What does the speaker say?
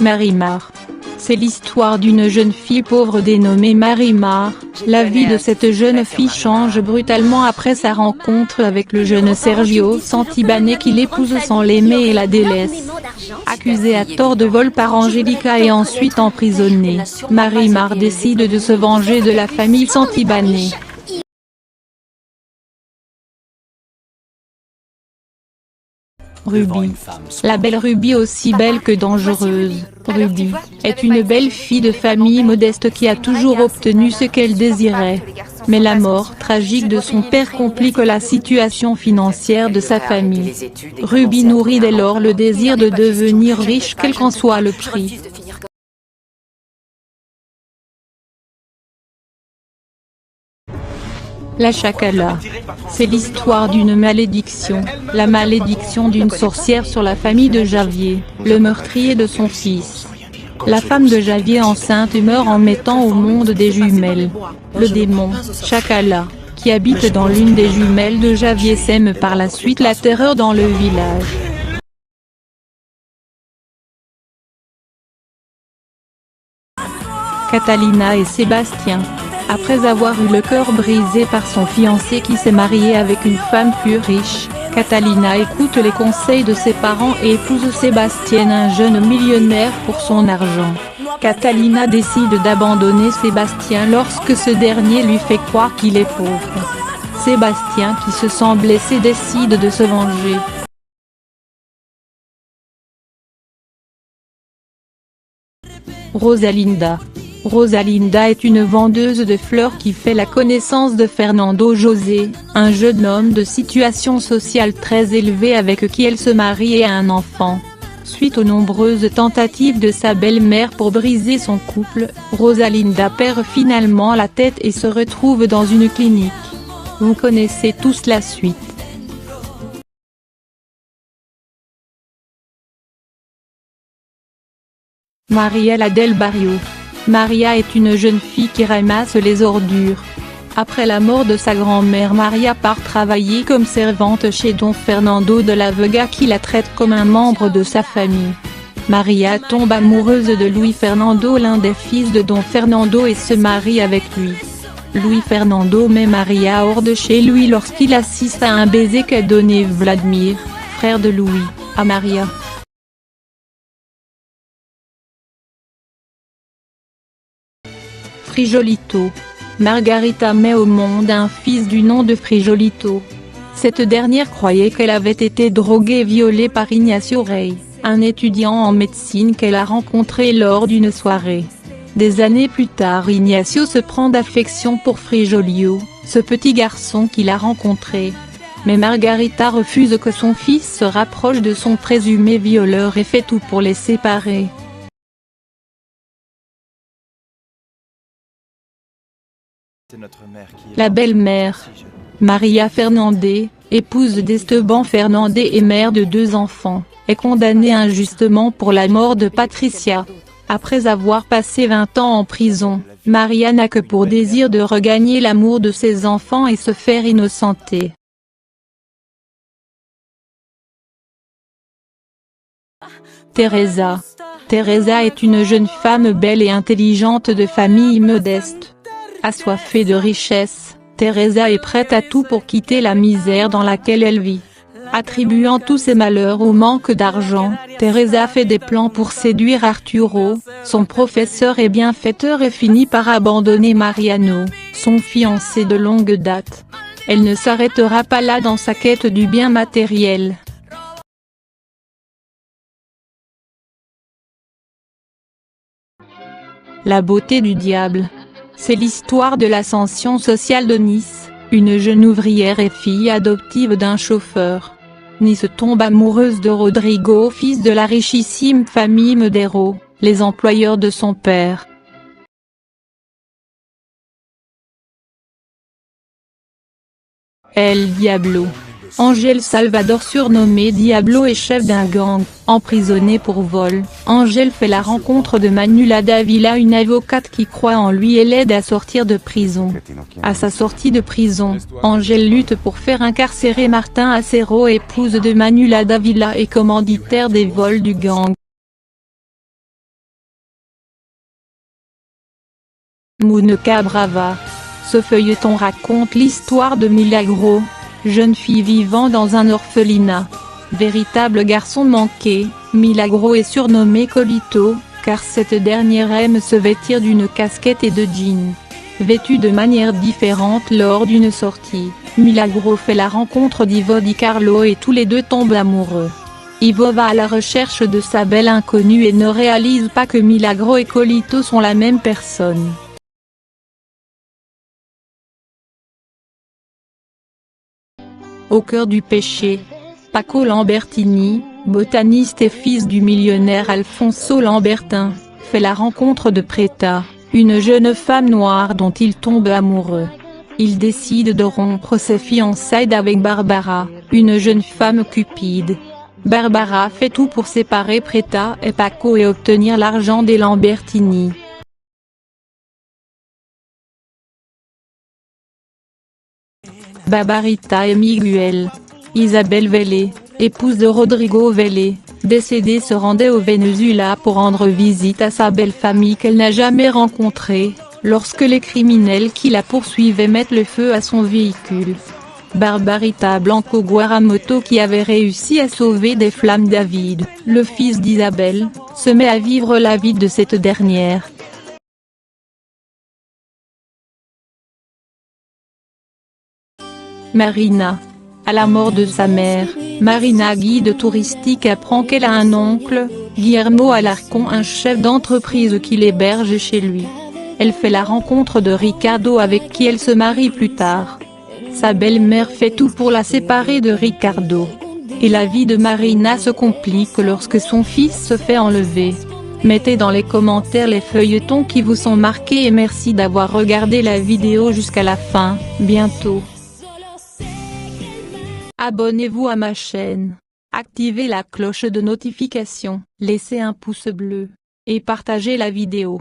Marimar. C'est l'histoire d'une jeune fille pauvre dénommée Marimar. La vie de cette jeune fille change brutalement après sa rencontre avec le jeune Sergio Santibáñez qui l'épouse sans l'aimer et la délaisse. Accusée à tort de vol par Angélica et ensuite emprisonnée, Marimar décide de se venger de la famille Santibáñez. Ruby. La belle Ruby, aussi belle que dangereuse, Ruby est une belle fille de famille modeste qui a toujours obtenu ce qu'elle désirait. Mais la mort tragique de son père complique la situation financière de sa famille. Ruby nourrit dès lors le désir de devenir riche quel qu'en soit le prix. La Chacala. C'est l'histoire d'une malédiction, la malédiction d'une sorcière sur la famille de Javier, le meurtrier de son fils. La femme de Javier enceinte meurt en mettant au monde des jumelles. Le démon, Chacala, qui habite dans l'une des jumelles de Javier sème par la suite la terreur dans le village. Catalina et Sébastien. Après avoir eu le cœur brisé par son fiancé qui s'est marié avec une femme plus riche, Catalina écoute les conseils de ses parents et épouse Sébastien, un jeune millionnaire, pour son argent. Catalina décide d'abandonner Sébastien lorsque ce dernier lui fait croire qu'il est pauvre. Sébastien, qui se sent blessé, décide de se venger. Rosalinda. Rosalinda est une vendeuse de fleurs qui fait la connaissance de Fernando José, un jeune homme de situation sociale très élevée avec qui elle se marie et a un enfant. Suite aux nombreuses tentatives de sa belle-mère pour briser son couple, Rosalinda perd finalement la tête et se retrouve dans une clinique. Vous connaissez tous la suite. Mariela del Barrio. Maria est une jeune fille qui ramasse les ordures. Après la mort de sa grand-mère, Maria part travailler comme servante chez Don Fernando de la Vega qui la traite comme un membre de sa famille. Maria tombe amoureuse de Luis Fernando, l'un des fils de Don Fernando, et se marie avec lui. Luis Fernando met Maria hors de chez lui lorsqu'il assiste à un baiser qu'a donné Vladimir, frère de Louis, à Maria. Frijolito. Margarita met au monde un fils du nom de Frijolito. Cette dernière croyait qu'elle avait été droguée et violée par Ignacio Rey, un étudiant en médecine qu'elle a rencontré lors d'une soirée. Des années plus tard, Ignacio se prend d'affection pour Frijolio, ce petit garçon qu'il a rencontré. Mais Margarita refuse que son fils se rapproche de son présumé violeur et fait tout pour les séparer. La belle-mère. Maria Fernandez, épouse d'Esteban Fernandez et mère de 2 enfants, est condamnée injustement pour la mort de Patricia. Après avoir passé 20 ans en prison, Maria n'a que pour désir de regagner l'amour de ses enfants et se faire innocenter. Teresa. Teresa est une jeune femme belle et intelligente de famille modeste. Assoiffée de richesse, Teresa est prête à tout pour quitter la misère dans laquelle elle vit. Attribuant tous ses malheurs au manque d'argent, Teresa fait des plans pour séduire Arturo, son professeur et bienfaiteur, et finit par abandonner Mariano, son fiancé de longue date. Elle ne s'arrêtera pas là dans sa quête du bien matériel. La beauté du diable. C'est l'histoire de l'ascension sociale de Nice, une jeune ouvrière et fille adoptive d'un chauffeur. Nice tombe amoureuse de Rodrigo, fils de la richissime famille Medero, les employeurs de son père. El Diablo. Ángel Salvador, surnommé Diablo, est chef d'un gang, emprisonné pour vol. Ángel fait la rencontre de Manuela Dávila, une avocate qui croit en lui et l'aide à sortir de prison. À sa sortie de prison, Ángel lutte pour faire incarcérer Martin Acero, épouse de Manuela Dávila et commanditaire des vols du gang. Muñeca Brava. Ce feuilleton raconte l'histoire de Milagro, jeune fille vivant dans un orphelinat. Véritable garçon manqué, Milagro est surnommé Colito, car cette dernière aime se vêtir d'une casquette et de jeans. Vêtue de manière différente lors d'une sortie, Milagro fait la rencontre d'Ivo Di Carlo et tous les deux tombent amoureux. Ivo va à la recherche de sa belle inconnue et ne réalise pas que Milagro et Colito sont la même personne. Au cœur du péché, Paco Lambertini, botaniste et fils du millionnaire Alfonso Lambertin, fait la rencontre de Preta, une jeune femme noire dont il tombe amoureux. Il décide de rompre ses fiançailles avec Barbara, une jeune femme cupide. Barbara fait tout pour séparer Preta et Paco et obtenir l'argent des Lambertini. Barbarita et Miguel. Isabelle Vélez, épouse de Rodrigo Vélez, décédée, se rendait au Venezuela pour rendre visite à sa belle famille qu'elle n'a jamais rencontrée, lorsque les criminels qui la poursuivaient mettent le feu à son véhicule. Barbarita Blanco Guaramoto, qui avait réussi à sauver des flammes David, le fils d'Isabelle, se met à vivre la vie de cette dernière. Marina. À la mort de sa mère, Marina, guide touristique, apprend qu'elle a un oncle, Guillermo Alarcón, un chef d'entreprise qui l'héberge chez lui. Elle fait la rencontre de Ricardo, avec qui elle se marie plus tard. Sa belle-mère fait tout pour la séparer de Ricardo. Et la vie de Marina se complique lorsque son fils se fait enlever. Mettez dans les commentaires les feuilletons qui vous sont marqués et merci d'avoir regardé la vidéo jusqu'à la fin. Bientôt. Abonnez-vous à ma chaîne, activez la cloche de notification, laissez un pouce bleu, et partagez la vidéo.